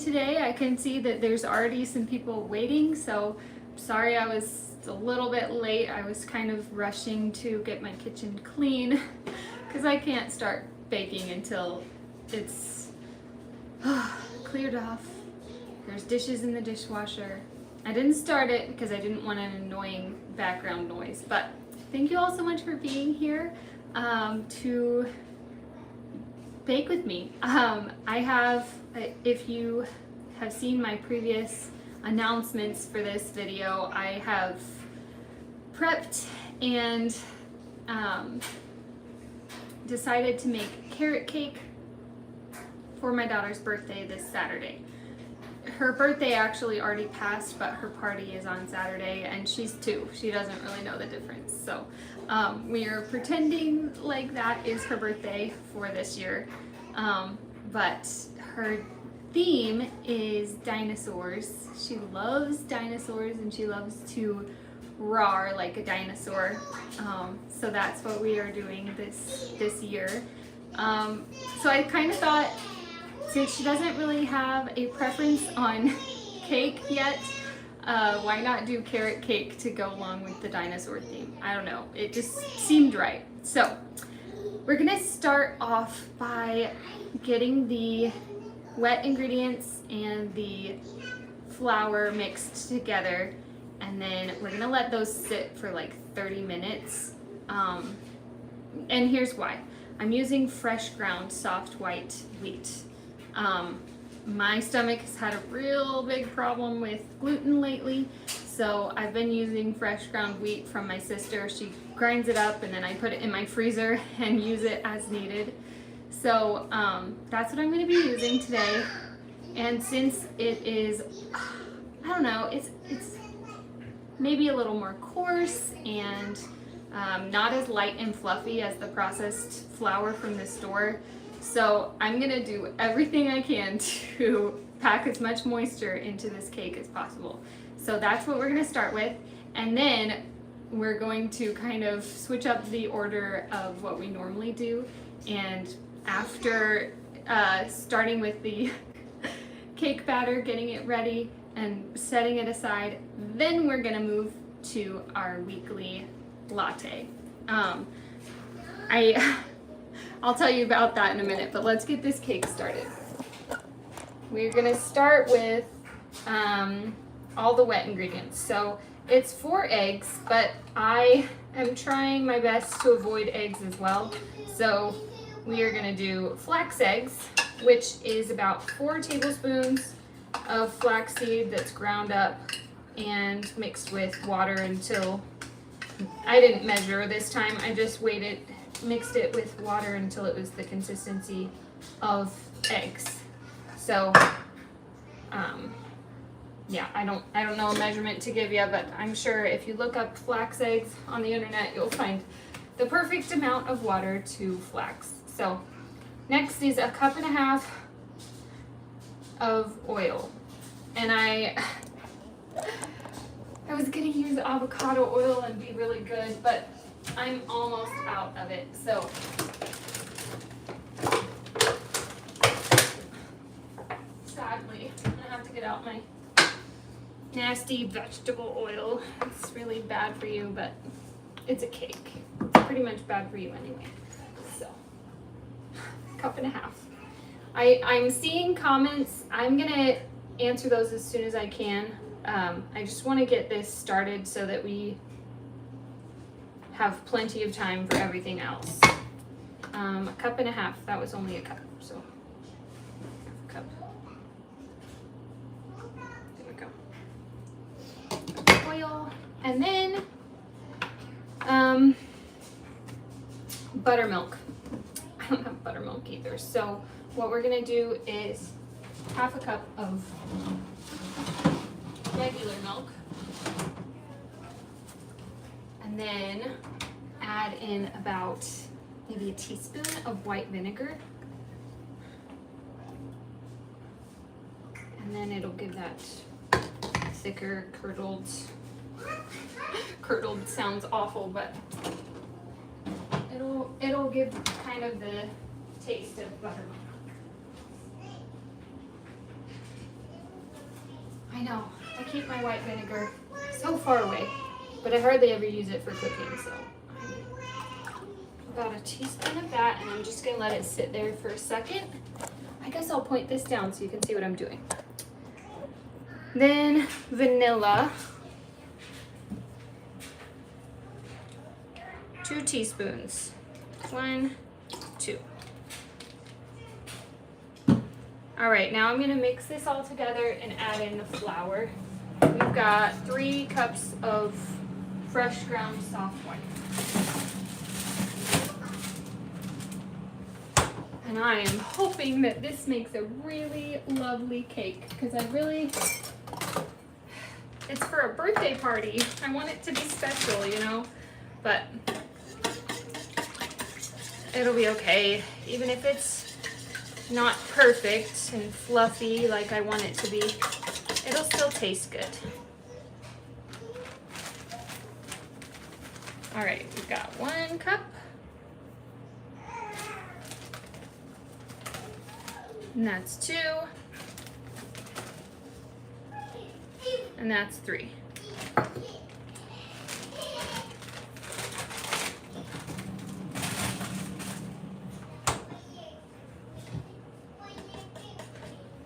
Today I can see that there's already some people waiting, so sorry I was a little bit late. I was kind of rushing to get my kitchen clean because I can't start baking until it's cleared off. There's dishes in the dishwasher. I didn't start it because I didn't want an annoying background noise, but thank you all so much for being here to bake with me. If you have seen my previous announcements for this video, I have prepped and decided to make carrot cake for my daughter's birthday this Saturday. Her birthday actually already passed, but her party is on Saturday, and she's 2. She doesn't really know the difference. So we are pretending like that is her birthday for this year. But her theme is dinosaurs. She loves dinosaurs and she loves to roar like a dinosaur. So that's what we are doing this year. So I kind of thought, since she doesn't really have a preference on cake yet, why not do carrot cake to go along with the dinosaur theme? I don't know, it just seemed right. So we're gonna start off by getting the wet ingredients and the flour mixed together, and then we're gonna let those sit for like 30 minutes. And here's why. I'm using fresh ground soft white wheat. My stomach has had a real big problem with gluten lately, so I've been using fresh ground wheat from my sister. She grinds it up and then I put it in my freezer and use it as needed. So that's what I'm going to be using today. And since it is, I don't know, it's maybe a little more coarse and not as light and fluffy as the processed flour from the store, so I'm gonna do everything I can to pack as much moisture into this cake as possible. So that's what we're gonna start with, and then we're going to kind of switch up the order of what we normally do. And after starting with the cake batter, getting it ready and setting it aside, then we're gonna move to our weekly latte. I'll tell you about that in a minute, but let's get this cake started. We're gonna start with all the wet ingredients. So it's 4 eggs, but I am trying my best to avoid eggs as well. So we are gonna do flax eggs, which is about 4 tablespoons of flaxseed that's ground up and mixed with water until, I didn't measure this time, I just mixed it with water until it was the consistency of eggs. So yeah, I don't know a measurement to give you, but I'm sure if you look up flax eggs on the internet, you'll find the perfect amount of water to flax. So next is 1.5 cups of oil, and I was gonna use avocado oil and be really good, but I'm almost out of it, so sadly I'm gonna have to get out my nasty vegetable oil. It's really bad for you, but it's a cake. It's pretty much bad for you anyway. So 1.5 cups. I'm seeing comments. I'm gonna answer those as soon as I can. I just want to get this started so that we have plenty of time for everything else. 1.5 cups, that was only a cup, so 1/2 cup. There we go. Oil, and then buttermilk. I don't have buttermilk either, so what we're gonna do is 1/2 cup of regular milk, and then add in about maybe a teaspoon of white vinegar, and then it'll give that thicker curdled sounds awful, but it'll give kind of the taste of buttermilk. I know. I keep my white vinegar so far away, but I hardly ever use it for cooking, so. About a teaspoon of that, and I'm just gonna let it sit there for a second. I guess I'll point this down so you can see what I'm doing. Then vanilla. 2 teaspoons. 1, 2. All right, now I'm gonna mix this all together and add in the flour. We've got 3 cups of fresh ground soft white. And I am hoping that this makes a really lovely cake because it's for a birthday party. I want it to be special, you know, but it'll be okay. Even if it's not perfect and fluffy like I want it to be, it'll still taste good. All right, we've got 1 cup. And that's 2. And that's 3.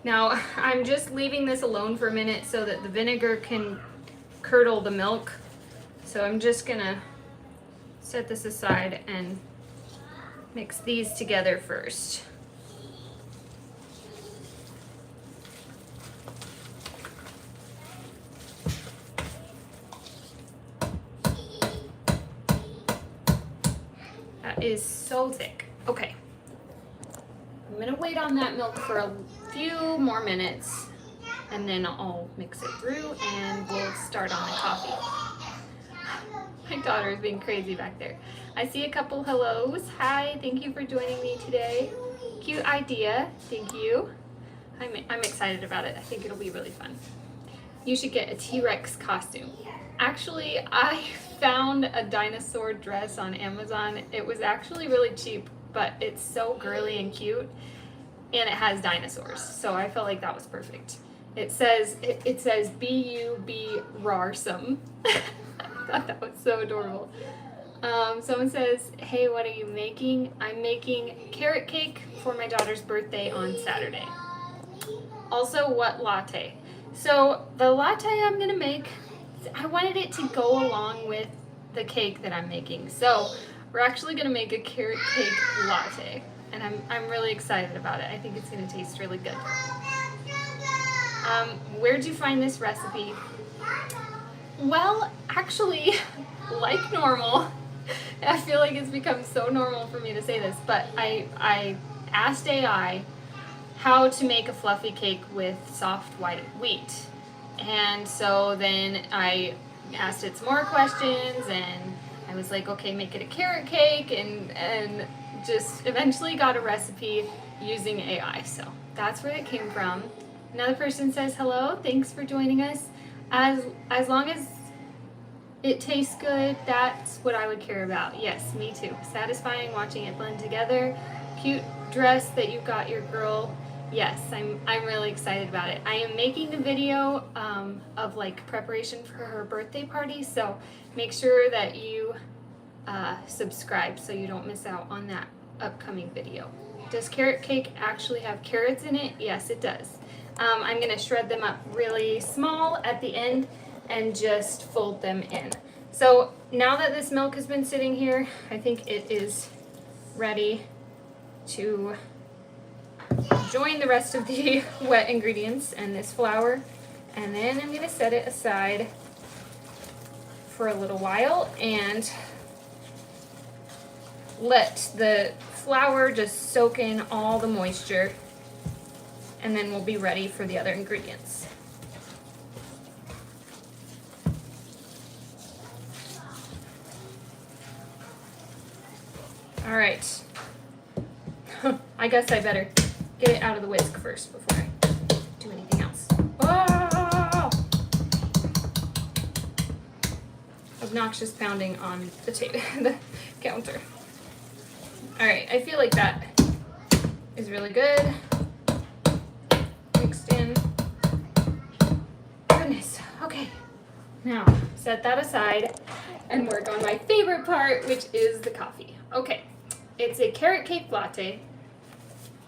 Now, I'm just leaving this alone for a minute so that the vinegar can curdle the milk. So I'm just gonna set this aside and mix these together first. That is so thick. Okay. I'm gonna wait on that milk for a few more minutes and then I'll mix it through and we'll start on the coffee. My daughter is being crazy back there. I see a couple hellos. Hi, thank you for joining me today. Cute idea, thank you. I'm excited about it. I think it'll be really fun. You should get a T-Rex costume. Actually, I found a dinosaur dress on Amazon. It was actually really cheap, but it's so girly and cute, and it has dinosaurs, so I felt like that was perfect. It says B-U-B rarsome. I thought that was so adorable. Someone says, hey, what are you making? I'm making carrot cake for my daughter's birthday on Saturday. Also, what latte? So the latte I'm gonna make, I wanted it to go along with the cake that I'm making. So we're actually gonna make a carrot cake latte, and I'm really excited about it. I think it's gonna taste really good. Where'd you find this recipe? Well, actually, like normal, I feel like it's become so normal for me to say this, but I asked AI how to make a fluffy cake with soft white wheat. And so then I asked it some more questions and I was like, okay, make it a carrot cake, and just eventually got a recipe using AI. So that's where it came from. Another person says, hello, thanks for joining us. As long as it tastes good, that's what I would care about. Yes, me too. Satisfying watching it blend together. Cute dress that you got your girl. Yes, I'm really excited about it. I am making a video of like preparation for her birthday party, so make sure that you subscribe so you don't miss out on that upcoming video. Does carrot cake actually have carrots in it? Yes, it does. I'm gonna shred them up really small at the end and just fold them in. So now that this milk has been sitting here, I think it is ready to join the rest of the wet ingredients and this flour, and then I'm gonna set it aside for a little while and let the flour just soak in all the moisture, and then we'll be ready for the other ingredients. All right, I guess I better get it out of the whisk first before I do anything else. Oh! Obnoxious pounding on the the counter. All right, I feel like that is really good. Mixed in. Now, set that aside and work on my favorite part, which is the coffee. Okay, it's a carrot cake latte.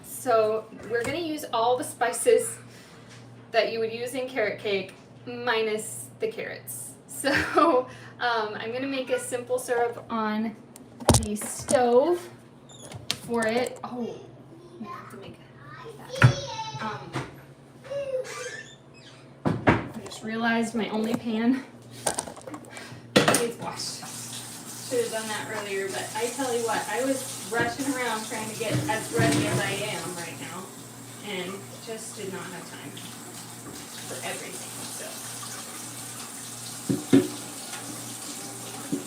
So we're gonna use all the spices that you would use in carrot cake minus the carrots. So I'm gonna make a simple syrup on the stove for it. Oh, I have to make that. I just realized my only pan needs washed. Should have done that earlier, but I tell you what, I was rushing around trying to get as ready as I am right now, and just did not have time for everything. So,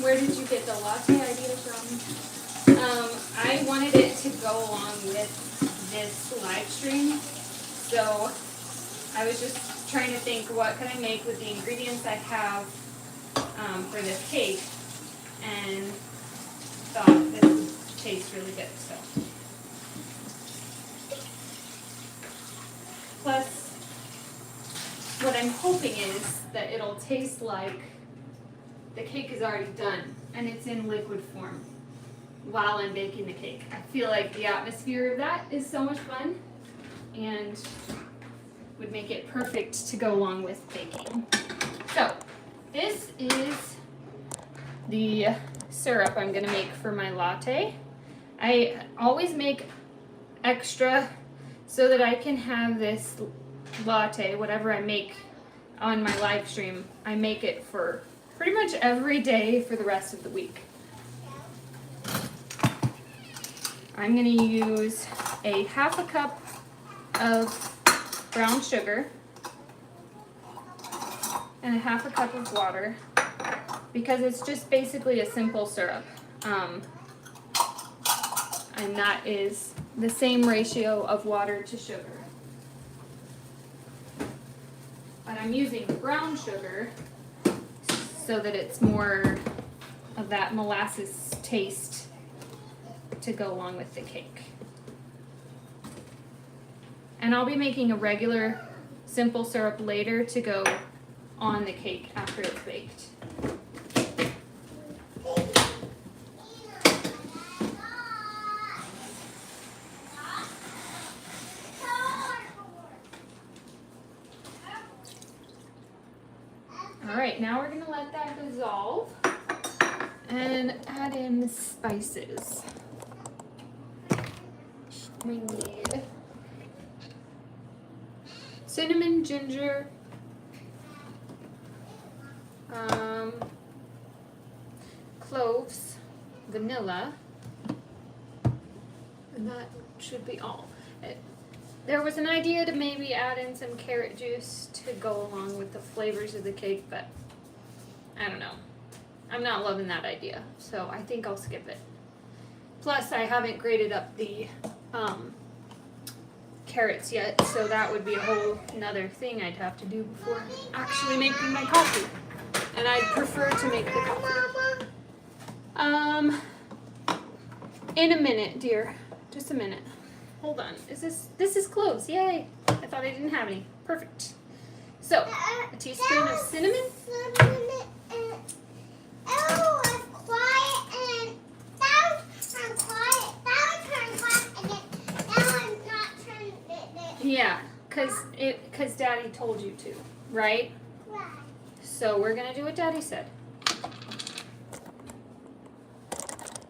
where did you get the latte idea from? I wanted it to go along with this live stream, so I was just trying to think, what can I make with the ingredients I have for this cake, and thought this would taste really good. So, plus, what I'm hoping is that it'll taste like the cake is already done and it's in liquid form while I'm baking the cake. I feel like the atmosphere of that is so much fun and would make it perfect to go along with baking. So, this is the syrup I'm going to make for my latte. I always make extra so that I can have this latte, whatever I make on my live stream, I make it for pretty much every day for the rest of the week. I'm going to use a half a cup of brown sugar and a half a cup of water, because it's just basically a simple syrup. And that is the same ratio of water to sugar. But I'm using brown sugar so that it's more of that molasses taste to go along with the cake. And I'll be making a regular simple syrup later to go on the cake after it's baked. Alright, now we're going to let that dissolve and add in the spices. We need cinnamon, ginger, cloves, vanilla, and that should be all. There was an idea to maybe add in some carrot juice to go along with the flavors of the cake, but I don't know. I'm not loving that idea, so I think I'll skip it. Plus, I haven't grated up the carrots yet, so that would be a whole another thing I'd have to do before actually making my coffee. And I'd prefer to make the coffee. In a minute, dear. Just a minute. Hold on. This is cloves. Yay. I thought I didn't have any. Perfect. So, a teaspoon of cinnamon. Yeah, cause Daddy told you to, right? Right. So we're gonna do what Daddy said.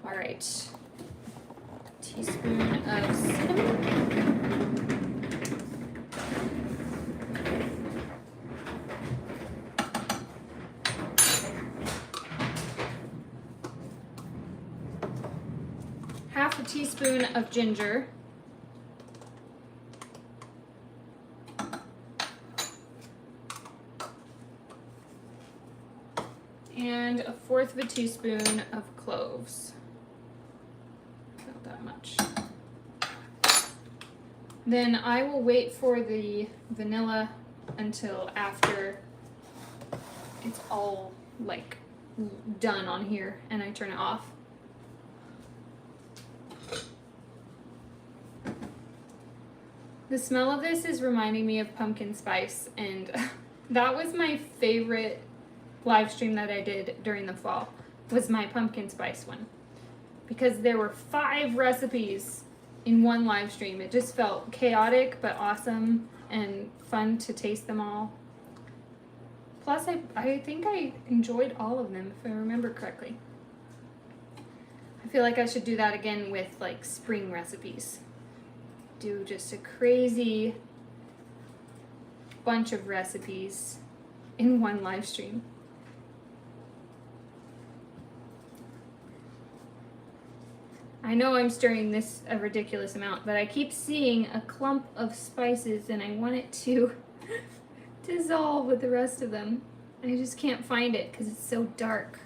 All right. Teaspoon of cinnamon. Half a teaspoon of ginger. And a fourth of a teaspoon of cloves. Not that much. Then I will wait for the vanilla until after it's all like done on here and I turn it off. The smell of this is reminding me of pumpkin spice, and that was my favorite live stream that I did during the fall was my pumpkin spice one. Because there were 5 recipes in one live stream. It just felt chaotic but awesome and fun to taste them all. Plus, I think I enjoyed all of them, if I remember correctly. I feel like I should do that again with like spring recipes. Do just a crazy bunch of recipes in one live stream. I know I'm stirring this a ridiculous amount, but I keep seeing a clump of spices and I want it to dissolve with the rest of them. I just can't find it because it's so dark.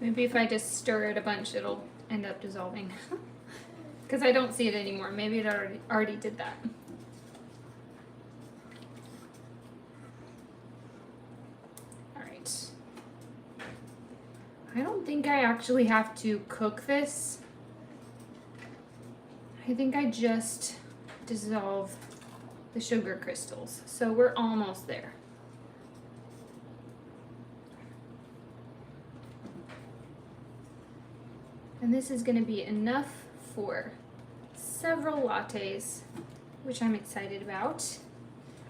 Maybe if I just stir it a bunch, it'll end up dissolving. Because I don't see it anymore. Maybe it already did that. Alright. I don't think I actually have to cook this. I think I just dissolve the sugar crystals. So we're almost there. And this is going to be enough for several lattes, which I'm excited about.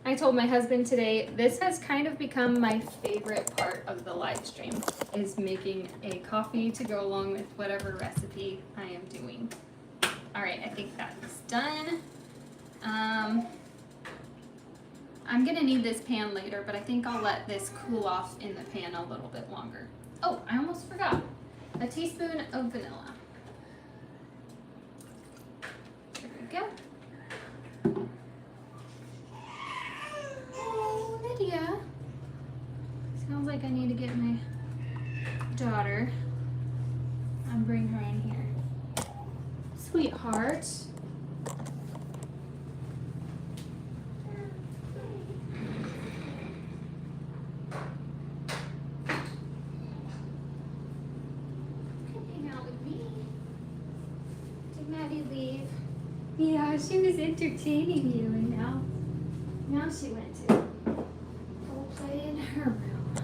I told my husband today, this has kind of become my favorite part of the live stream, is making a coffee to go along with whatever recipe I am doing. All right, I think that's done. I'm gonna need this pan later, but I think I'll let this cool off in the pan a little bit longer. Oh, I almost forgot. A teaspoon of vanilla. There we go. Oh, Lydia. Sounds like I need to get my daughter and bring her in here. Sweetheart. Yeah, she was entertaining you, and now she went to go play in her room,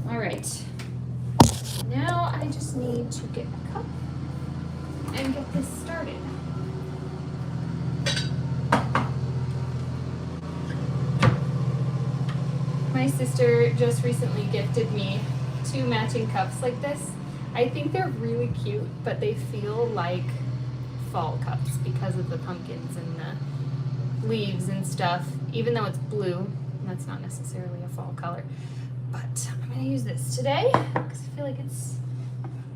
huh? All right. Now I just need to get a cup and get this started. My sister just recently gifted me 2 matching cups like this. I think they're really cute, but they feel like fall cups because of the pumpkins and the leaves and stuff. Even though it's blue, that's not necessarily a fall color. But I'm gonna use this today because I feel like it's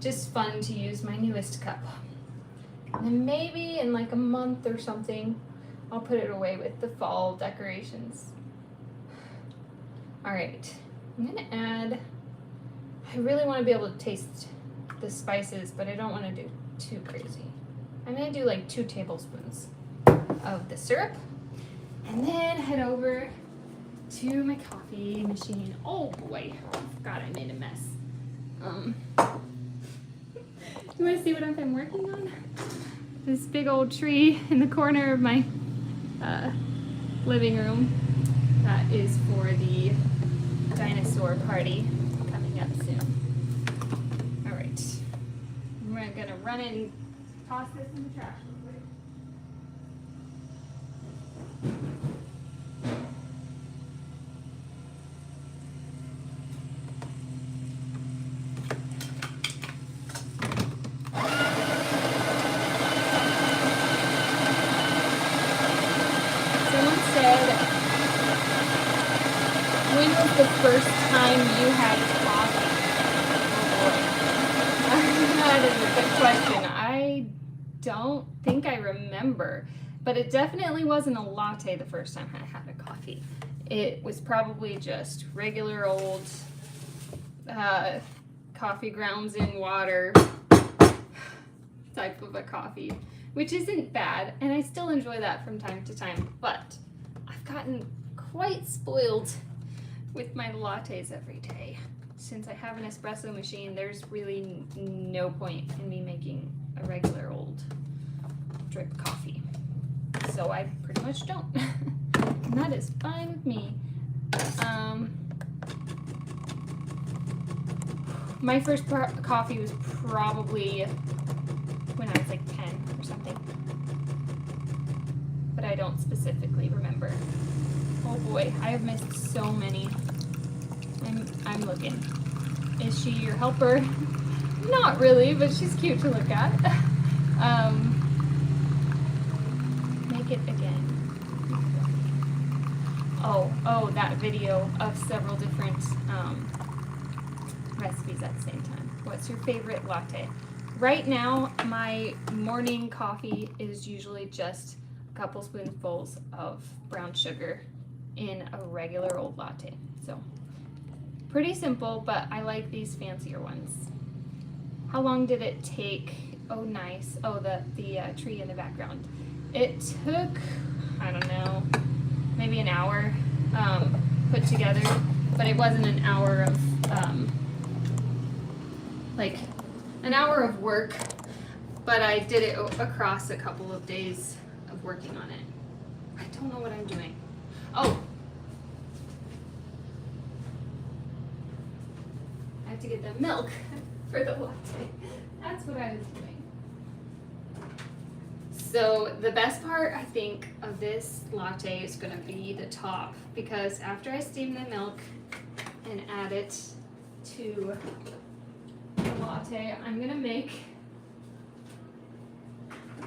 just fun to use my newest cup. And then maybe in like a month or something, I'll put it away with the fall decorations. All right, I'm gonna add, I really wanna be able to taste the spices, but I don't wanna do too crazy. I'm gonna do like 2 tablespoons of the syrup and then head over to my coffee machine. Oh boy, I forgot I made a mess. You wanna see what I've been working on? This big old tree in the corner of my living room. That is for the dinosaur party coming up soon. All right, we're gonna run in. Toss this in the trash real quick. Someone said, when was the first time you had coffee? Oh boy. That is a good question. I don't think I remember, but it definitely wasn't a latte the first time I had a coffee. It was probably just regular old coffee grounds in water type of a coffee, which isn't bad, and I still enjoy that from time to time, but I've gotten quite spoiled with my lattes every day. Since I have an espresso machine, there's really no point in me making a regular old drip coffee. so I pretty much don't. And that is fine with me. My first coffee was probably when I was like 10 or something. But I don't specifically remember. Oh boy, I have missed so many. I'm looking. Is she your helper? Not really, but she's cute to look at. Make it again. Oh, that video of several different recipes at the same time. What's your favorite latte? Right now, my morning coffee is usually just a couple spoonfuls of brown sugar in a regular old latte. So, pretty simple, but I like these fancier ones. How long did it take? Oh, nice. Oh, the tree in the background. It took, I don't know, maybe an hour put together, but it wasn't an hour of, like, an hour of work, but I did it across a couple of days of working on it. I don't know what I'm doing. Oh! I have to get the milk for the latte. That's what I was doing. So the best part, I think, of this latte is going to be the top, because after I steam the milk and add it to the latte, I'm going to make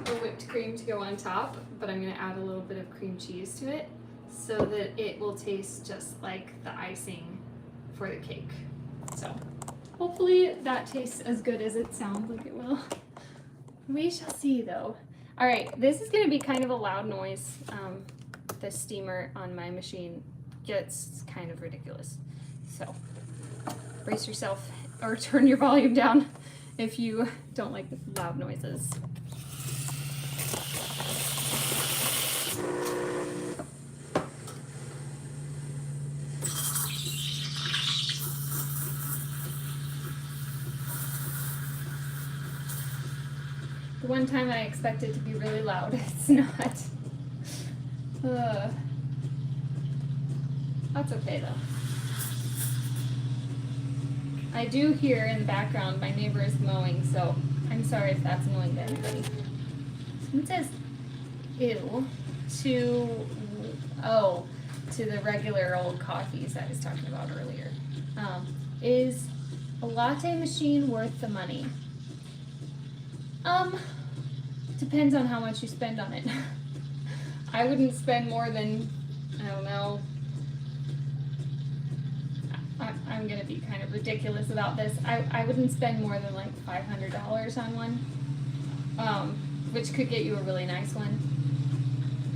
a whipped cream to go on top, but I'm going to add a little bit of cream cheese to it so that it will taste just like the icing for the cake. So hopefully that tastes as good as it sounds like it will. We shall see though. All right, this is going to be kind of a loud noise. The steamer on my machine gets kind of ridiculous. So brace yourself or turn your volume down if you don't like loud noises. The one time I expect it to be really loud, it's not. That's okay though. I do hear in the background my neighbor is mowing, so I'm sorry if that's annoying to anybody. It says ew to the regular old coffees I was talking about earlier. Is a latte machine worth the money? Depends on how much you spend on it. I wouldn't spend more than, I don't know, I'm gonna be kind of ridiculous about this. I wouldn't spend more than like $500 on one, which could get you a really nice one.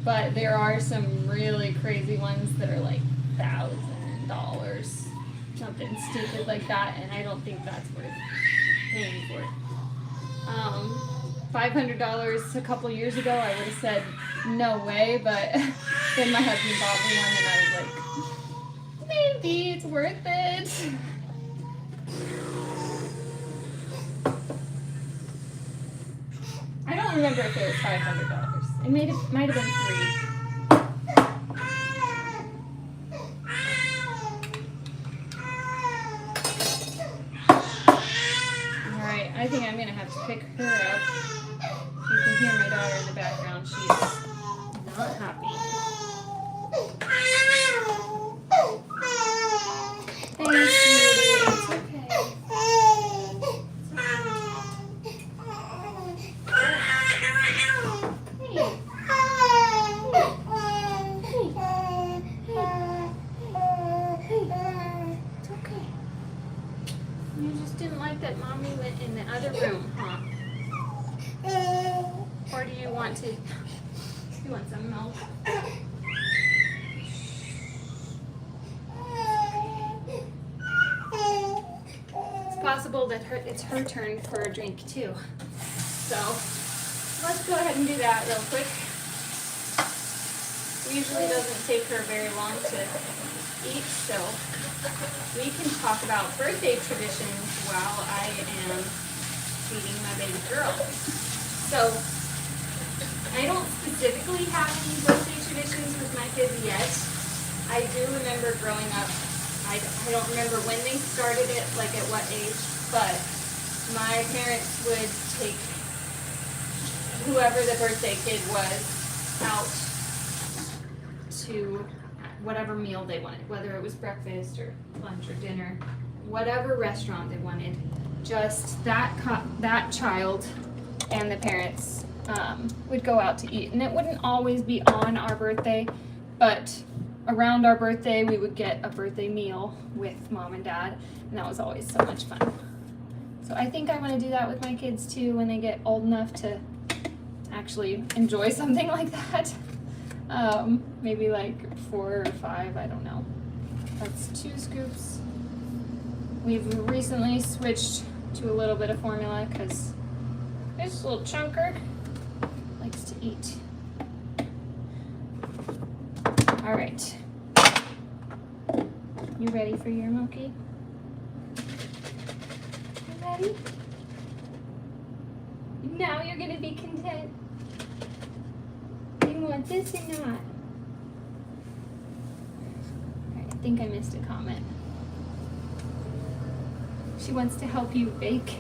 But there are some really crazy ones that are like $1,000, something stupid like that, and I don't think that's worth paying for it. $500 a couple years ago, I would have said no way, but then my husband bought me one and I was like, maybe it's worth it. I don't remember if it was $500. It might have been $3. Alright, I think I'm going to have to pick her up. You can hear my daughter in the background. She's not happy. Thank you. It's okay. It's okay. You just didn't like that Mommy went in the other room, huh? Or do you want some milk? It's possible that it's her turn for a drink too. So let's go ahead and do that real quick. It usually doesn't take her very long to eat, so we can talk about birthday traditions while I am feeding my baby girl. So I don't specifically have any birthday traditions with my kids yet. I do remember growing up, I don't remember when they started it, like at what age, but my parents would take whoever the birthday kid was out to whatever meal they wanted, whether it was breakfast or lunch or dinner, whatever restaurant they wanted. Just that child and the parents would go out to eat, and it wouldn't always be on our birthday, but around our birthday we would get a birthday meal with mom and dad, and that was always so much fun. So I think I want to do that with my kids too when they get old enough to actually enjoy something like that. Maybe like 4 or 5, I don't know. That's 2 scoops. We've recently switched to a little bit of formula because this little chunker likes to eat. All right. You ready for your milky? You ready? Now you're gonna be content. You want this or not? Alright, I think I missed a comment. She wants to help you bake.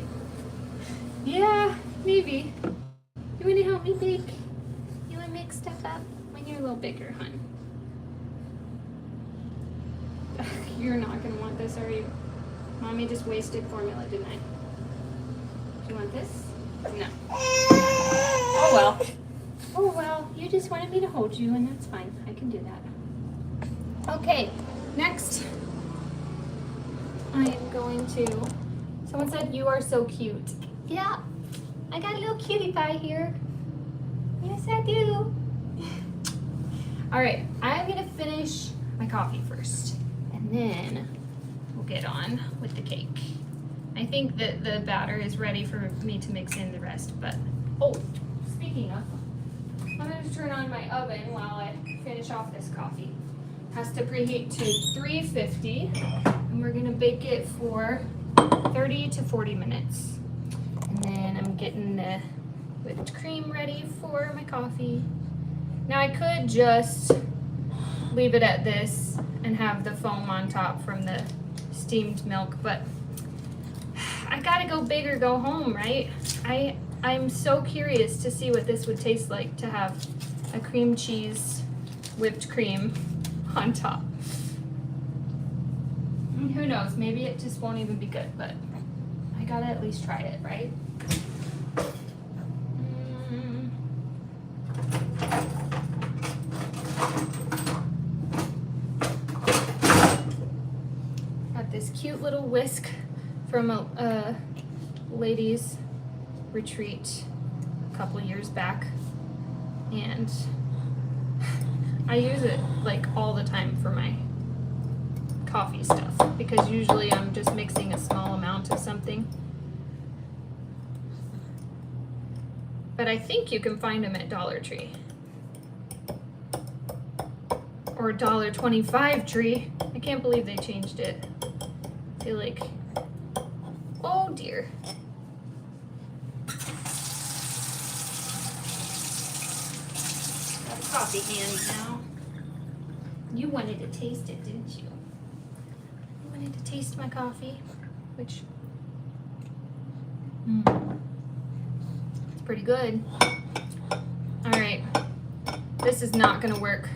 Yeah, maybe. You want to help me bake? You want to mix stuff up when you're a little bigger, hon? You're not going to want this, are you? Mommy just wasted formula, didn't I? Do you want this? No. Oh well. Oh well, you just wanted me to hold you, and that's fine. I can do that. Okay, next. I am going to, someone said you are so cute. Yeah, I got a little cutie pie here. Yes, I do. All right, I'm gonna finish my coffee first, and then we'll get on with the cake. I think that the batter is ready for me to mix in the rest, but, oh, speaking of, I'm gonna turn on my oven while I finish off this coffee. Has to preheat to 350, and we're gonna bake it for 30 to 40 minutes. And then I'm getting the whipped cream ready for my coffee. Now I could just leave it at this and have the foam on top from the steamed milk, but I gotta go big or go home, right? I'm so curious to see what this would taste like to have a cream cheese whipped cream on top. And who knows, maybe it just won't even be good, but I gotta at least try it, right? Got this cute little whisk from a ladies retreat a couple years back, and I use it like all the time for my coffee stuff because usually I'm just mixing a small amount of something. But I think you can find them at Dollar Tree or $1.25 Tree. I can't believe they changed it. I feel like, oh dear. Got a coffee handy now. You wanted to taste it, didn't you? You wanted to taste my coffee, which it's pretty good. All right, this is not gonna work.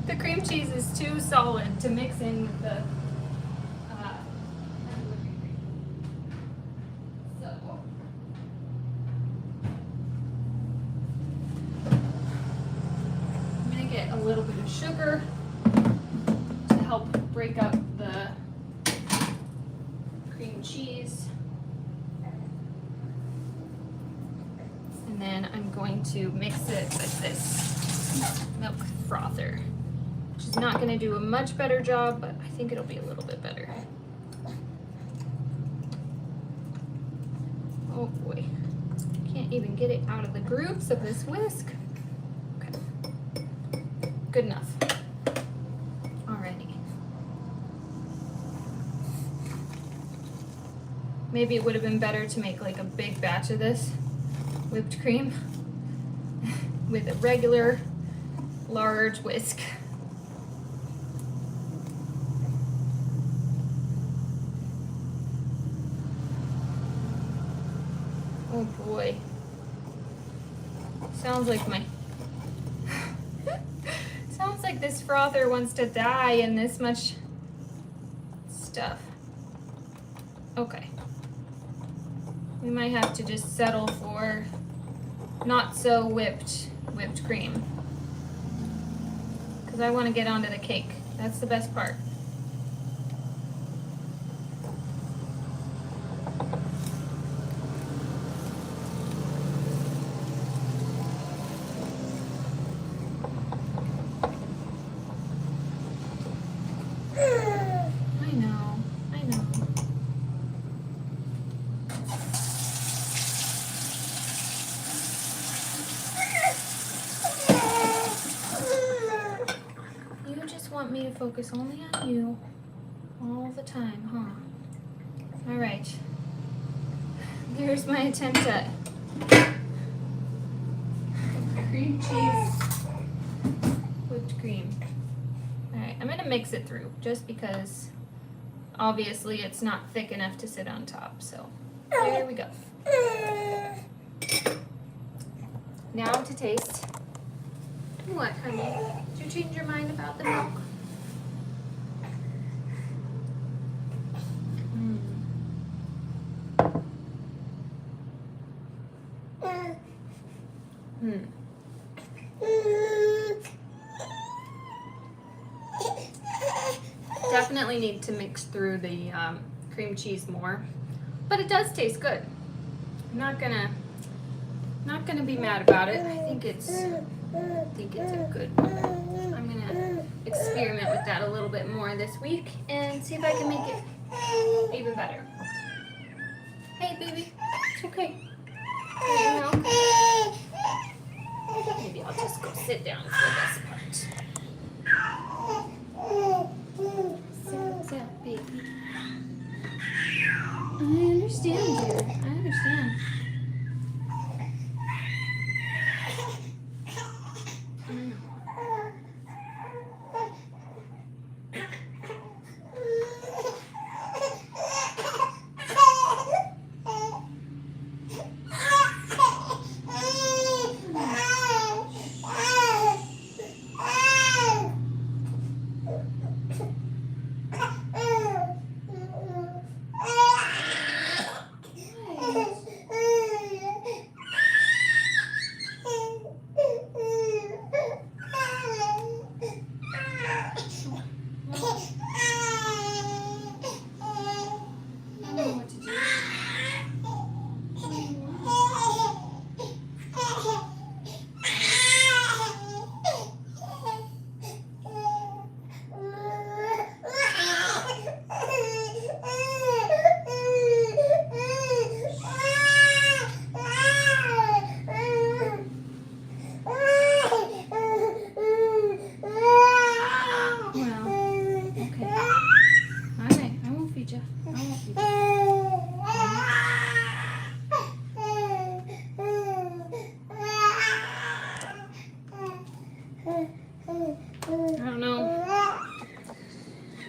The cream cheese is too solid to mix in with the a little bit of sugar to help break up the cream cheese. And then I'm going to mix it with this milk frother, which is not going to do a much better job, but I think it'll be a little bit better. Oh boy, can't even get it out of the grooves of this whisk. Good enough. Alrighty. Maybe it would have been better to make like a big batch of this whipped cream. with a regular large whisk. Oh boy. Sounds like sounds like this frother wants to die in this much stuff. Okay. We might have to just settle for not so whipped cream. Because I want to get onto the cake. That's the best part. Want me to focus only on you all the time, huh? All right. There's my attempt at cream cheese whipped cream. All right, I'm gonna mix it through just because obviously it's not thick enough to sit on top. So there we go. Now to taste. What, honey? Did you change your mind about the milk? Definitely need to mix through the cream cheese more, but it does taste good. I'm not gonna be mad about it. I think it's a good. I'm gonna experiment with that a little bit more this week and see if I can make it even better. Hey, baby, it's okay. You know? Maybe I'll just go sit down for this part. Sit up, baby. I understand, dear. I understand.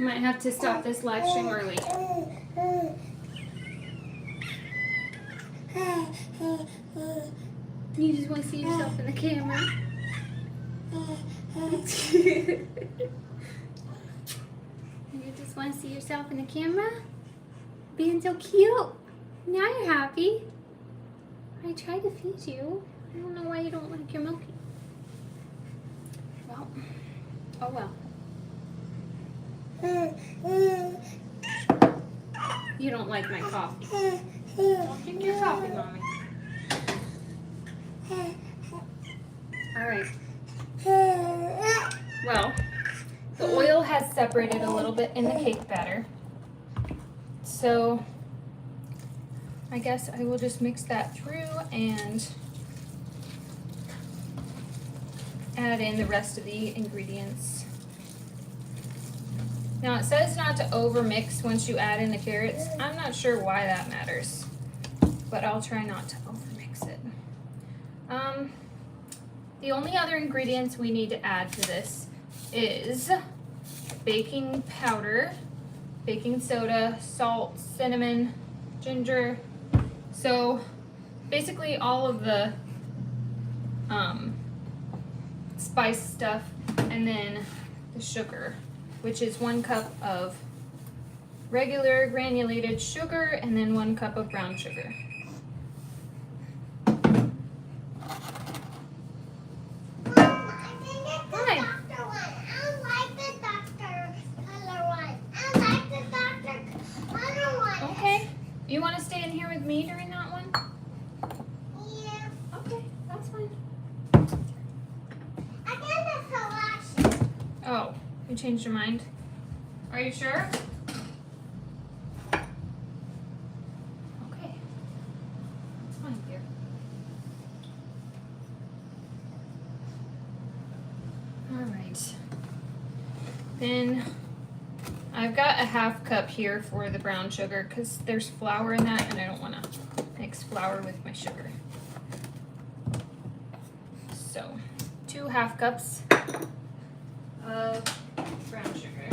Might have to stop this live stream early. You just want to see yourself in the camera. You just want to see yourself in the camera? Being so cute. Now you're happy. I tried to feed you. I don't know why you don't like your milky. Well, oh well. You don't like my coffee. Don't drink your coffee, Mommy. Alright. Well, the oil has separated a little bit in the cake batter. So, I guess I will just mix that through and add in the rest of the ingredients. Now it says not to over mix once you add in the carrots. I'm not sure why that matters, but I'll try not to over mix it. The only other ingredients we need to add to this is baking powder, baking soda, salt, cinnamon, ginger. So basically all of the spice stuff, and then the sugar, which is 1 cup of regular granulated sugar and then 1 cup of brown sugar. You want to stay in here with me during that one? Yeah. Okay, that's fine. I got the selection. Oh, you changed your mind? Are you sure? Okay. That's fine, dear. Alright. Then I've got a 1/2 cup here for the brown sugar because there's flour in that and I don't want to mix flour with my sugar. So 2 1/2 cups of brown sugar.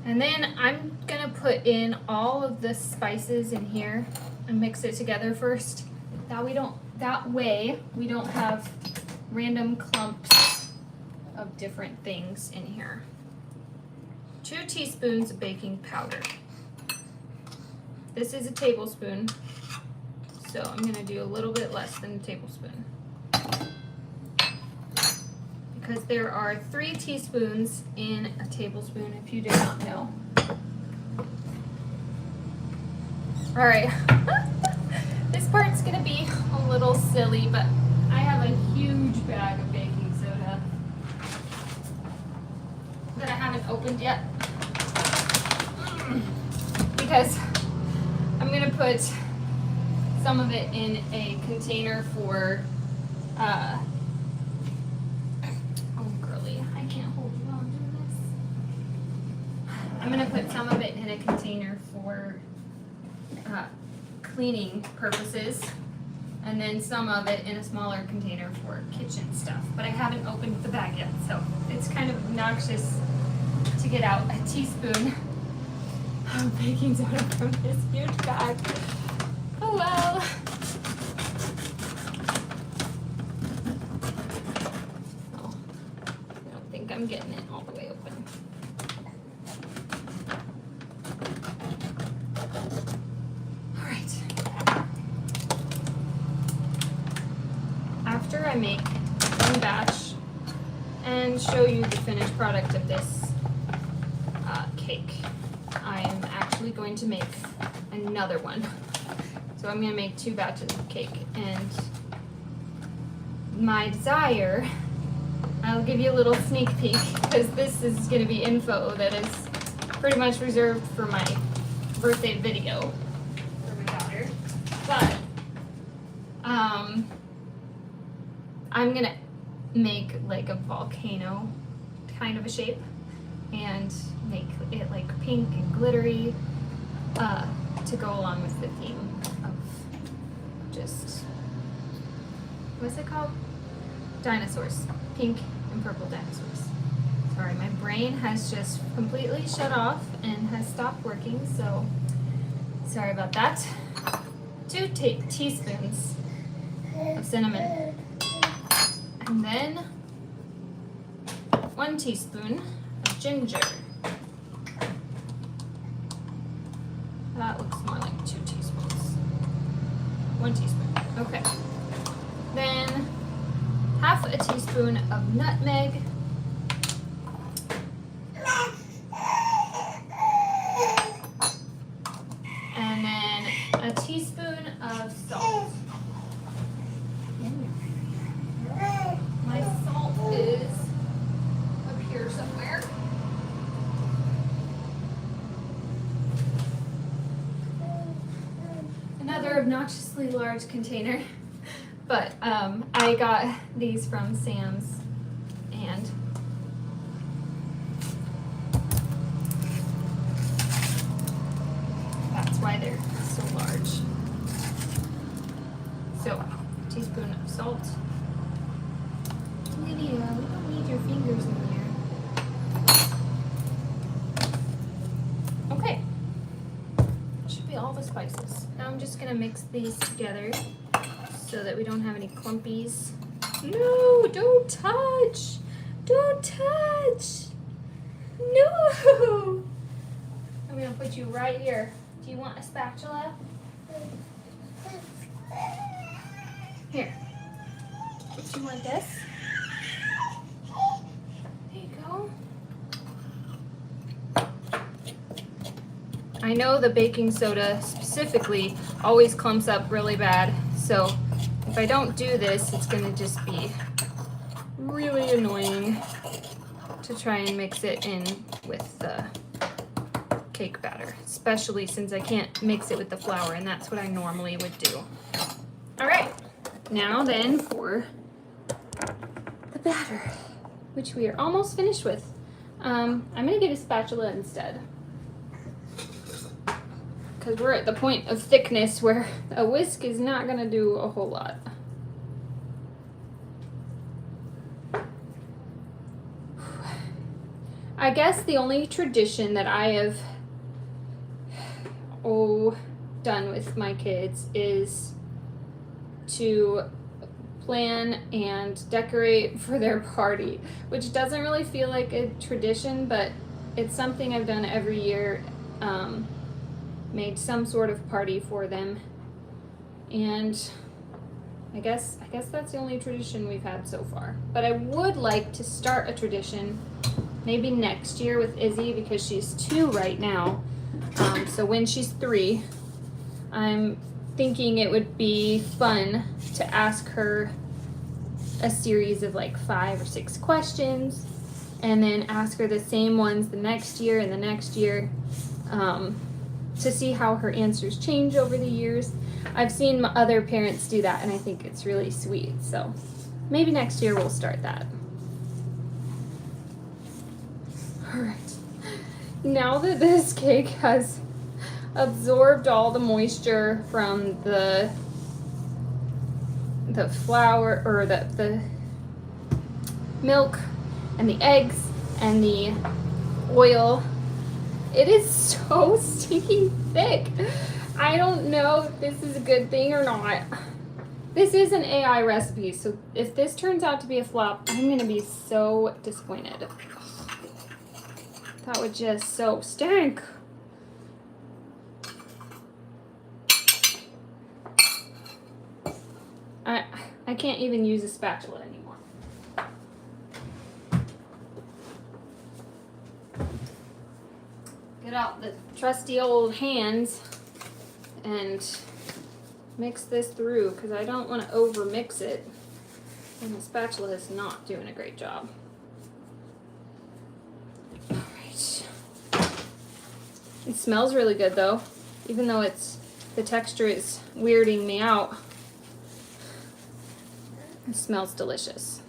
And then I'm gonna put in all of the spices in here and mix it together first. That way we don't have random clumps of different things in here. 2 teaspoons of baking powder. This is a tablespoon, so I'm gonna do a little bit less than a tablespoon. Because there are 3 teaspoons in a tablespoon, if you did not know. All right, this part's gonna be a little silly, but I have a huge bag of baking soda that I haven't opened yet. Because I'm gonna put some of it in a container for, oh girly, I can't hold you while I'm doing this. I'm gonna put some of it in a container for cleaning purposes, and then some of it in a smaller container for kitchen stuff. But I haven't opened the bag yet, so it's kind of obnoxious to get out a teaspoon of baking soda from this huge bag. Oh well. Oh, I don't think I'm getting it all the way open. All right. After I make one batch and show you the finished product of this cake, I am actually going to make another one. So I'm going to make 2 batches of cake, and my desire, I'll give you a little sneak peek because this is going to be info that is pretty much reserved for my birthday video for my daughter, but I'm going to make like a volcano kind of a shape and make it like pink and glittery to go along with the theme of just, what's it called? Dinosaurs. Pink and purple dinosaurs. Sorry, my brain has just completely shut off and has stopped working, so sorry about that. 2 teaspoons of cinnamon. And then 1 teaspoon of ginger. That looks more like 2 teaspoons. 1 teaspoon, okay. Then 1/2 teaspoon of nutmeg. And then a teaspoon of salt. My salt is up here somewhere. Another obnoxiously large container, but I got these from Sam's, and that's why they're so large. So teaspoon of salt. Lydia, we don't need your fingers in there. Okay. That should be all the spices. Now I'm just gonna mix these together so that we don't have any clumpies. No, don't touch! Don't touch! No! I'm gonna put you right here. Do you want a spatula? Here. Do you want this? There you go. I know the baking soda specifically always clumps up really bad, so if I don't do this, it's gonna just be really annoying to try and mix it in with the cake batter, especially since I can't mix it with the flour, and that's what I normally would do. All right, now then for the batter, which we are almost finished with. I'm gonna get a spatula instead, because we're at the point of thickness where a whisk is not gonna do a whole lot. I guess the only tradition that I have done with my kids is to plan and decorate for their party, which doesn't really feel like a tradition, but it's something I've done every year. Made some sort of party for them, and I guess that's the only tradition we've had so far. But I would like to start a tradition maybe next year with Izzy, because she's 2 right now. So when she's 3, I'm thinking it would be fun to ask her a series of like 5 or 6 questions, and then ask her the same ones the next year and the next year, to see how her answers change over the years. I've seen other parents do that, and I think it's really sweet. So maybe next year we'll start that. All right. Now that this cake has absorbed all the moisture from the flour, or the milk and the eggs and the oil, it is so stinking thick. I don't know if this is a good thing or not. This is an AI recipe, so if this turns out to be a flop, I'm gonna be so disappointed. That would just so stink. I can't even use a spatula anymore. Get out the trusty old hands and mix this through, because I don't want to over mix it, and the spatula is not doing a great job. All right. It smells really good though, even though the texture is weirding me out. It smells delicious.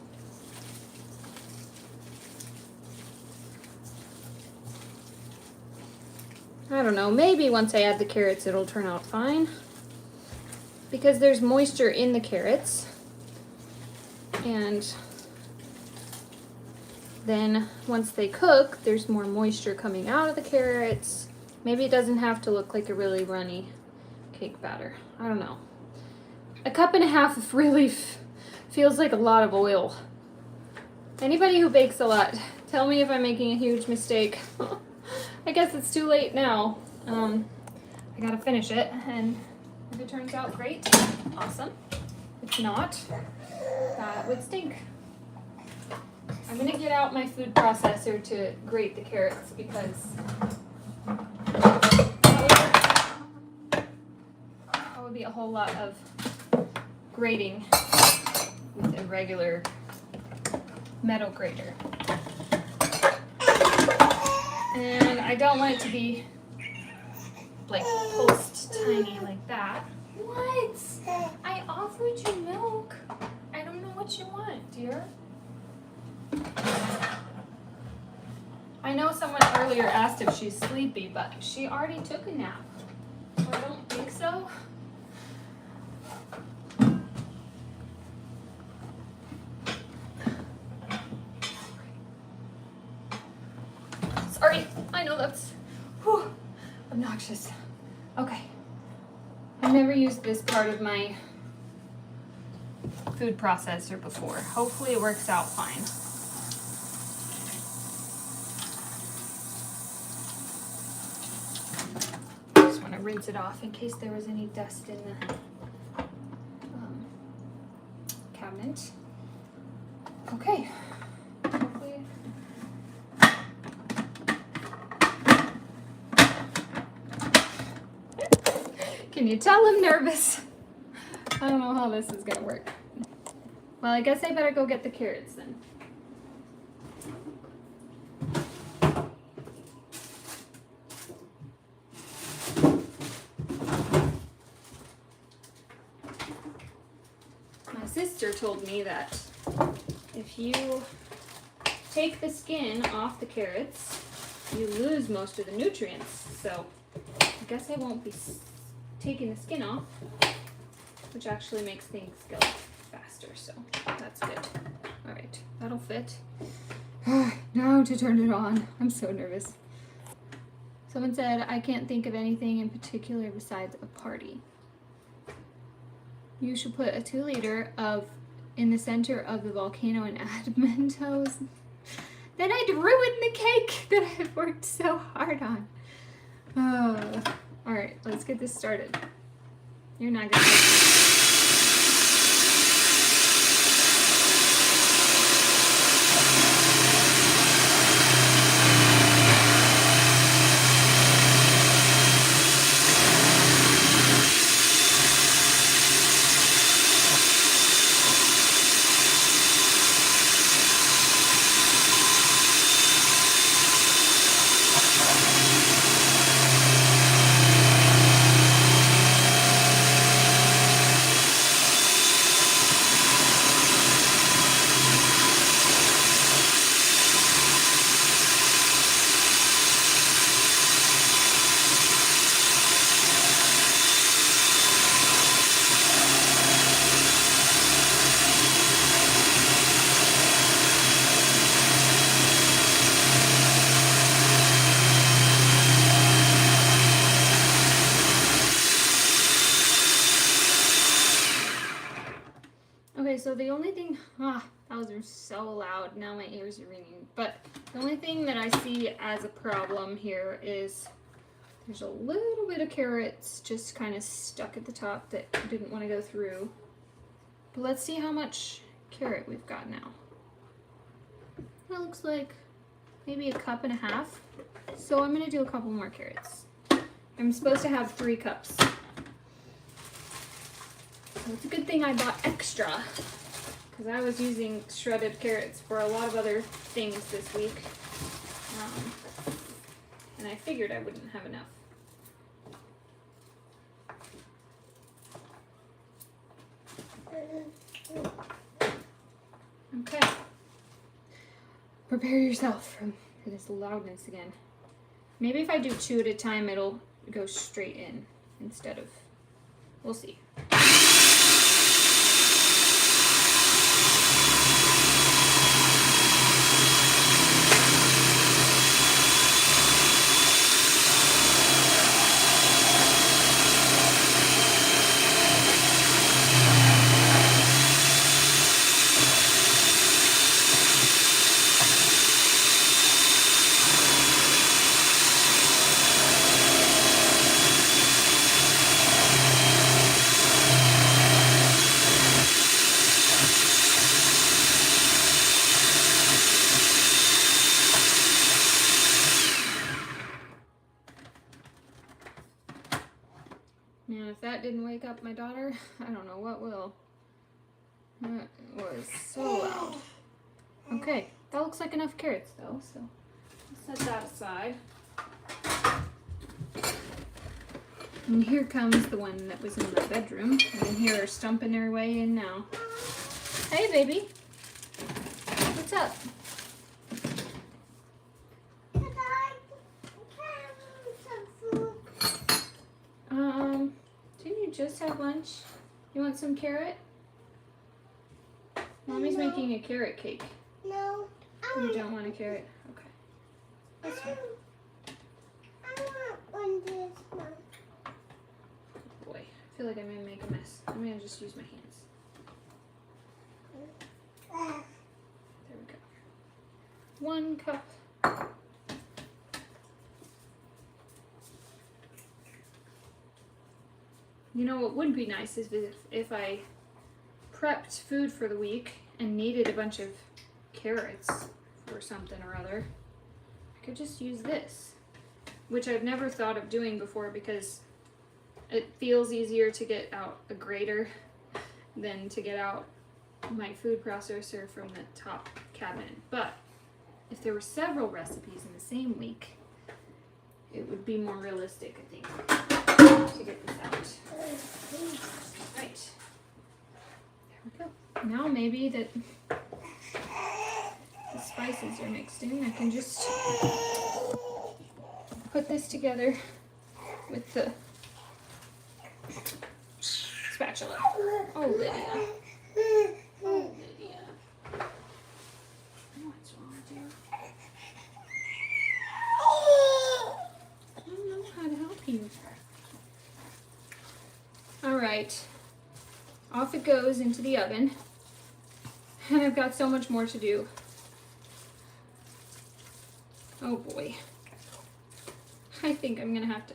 I don't know, maybe once I add the carrots it'll turn out fine, because there's moisture in the carrots, and then once they cook there's more moisture coming out of the carrots. Maybe it doesn't have to look like a really runny cake batter. I don't know. 1.5 cups really feels like a lot of oil. Anybody who bakes a lot, tell me if I'm making a huge mistake. I guess it's too late now. I gotta finish it, and if it turns out great, awesome. If not, that would stink. I'm gonna get out my food processor to grate the carrots, because that would be a whole lot of grating with a regular metal grater. And I don't want it to be like post tiny like that. What? I offered you milk. I don't know what you want, dear. I know someone earlier asked if she's sleepy, but she already took a nap. So I don't think so. obnoxious. Okay. I've never used this part of my food processor before. Hopefully it works out fine. Just want to rinse it off in case there was any dust in the cabinet. Okay. Hopefully. Can you tell I'm nervous? I don't know how this is gonna work. Well, I guess I better go get the carrots then. My sister told me that if you take the skin off the carrots, you lose most of the nutrients. So I guess I won't be taking the skin off, which actually makes things go faster, so that's good. All right, that'll fit. Now to turn it on. I'm so nervous. Someone said, I can't think of anything in particular besides a party. You should put a 2-liter of in the center of the volcano and add Mentos. Then I'd ruin the cake that I've worked so hard on. All right, let's get this started. You're not gonna. Okay, so the only thing, that was so loud, now my ears are ringing, but the only thing that I see as a problem here is there's a little bit of carrots just kind of stuck at the top that didn't want to go through. But let's see how much carrot we've got now. That looks like maybe 1.5 cups. So I'm going to do a couple more carrots. I'm supposed to have 3 cups. So it's a good thing I bought extra, because I was using shredded carrots for a lot of other things this week. And I figured I wouldn't have enough. Okay. Prepare yourself for this loudness again. Maybe if I do 2 at a time, it'll go straight in instead of, we'll see. Now, if that didn't wake up my daughter, I don't know what will. That was so loud. Okay, that looks like enough carrots though, so I'll set that aside. And here comes the one that was in my bedroom. You can hear her stumping her way in now. Hey, baby. What's up? Didn't you just have lunch? You want some carrot? Mommy's making a carrot cake. No. You don't want a carrot? Okay. That's fine. want this one. Boy, I feel like I'm gonna make a mess. I'm gonna just use my hands. There we go. 1 cup. You know what would be nice is if I prepped food for the week and needed a bunch of carrots or something or other. I could just use this, which I've never thought of doing before because it feels easier to get out a grater than to get out my food processor from the top cabinet. But if there were several recipes in the same week, it would be more realistic, I think, to get this out. Right. There we go. Now maybe that the spices are mixed in, I can just put this together with the spatula. Oh, Lydia. Oh, Lydia. What's wrong with you? I don't know how to help you. Alright. Off it goes into the oven. And I've got so much more to do. Oh boy. I think I'm gonna have to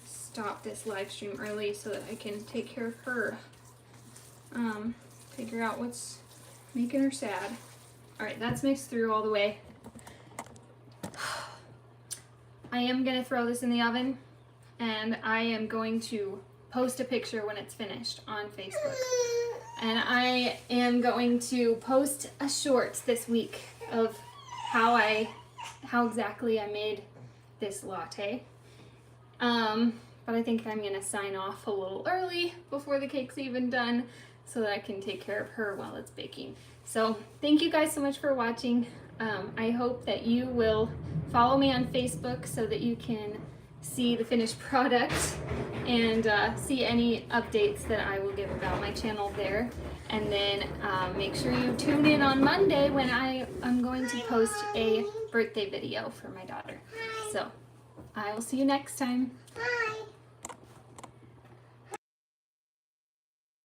stop this live stream early so that I can take care of her. Figure out what's making her sad. Alright, that's mixed through all the way. I am gonna throw this in the oven and I am going to post a picture when it's finished on Facebook. And I am going to post a short this week of how exactly I made this latte. But I think I'm gonna sign off a little early before the cake's even done so that I can take care of her while it's baking. So thank you guys so much for watching. I hope that you will follow me on Facebook so that you can see the finished product and see any updates that I will give about my channel there. And then make sure you tune in on Monday when I'm going to post a birthday video for my daughter. So I will see you next time. Bye.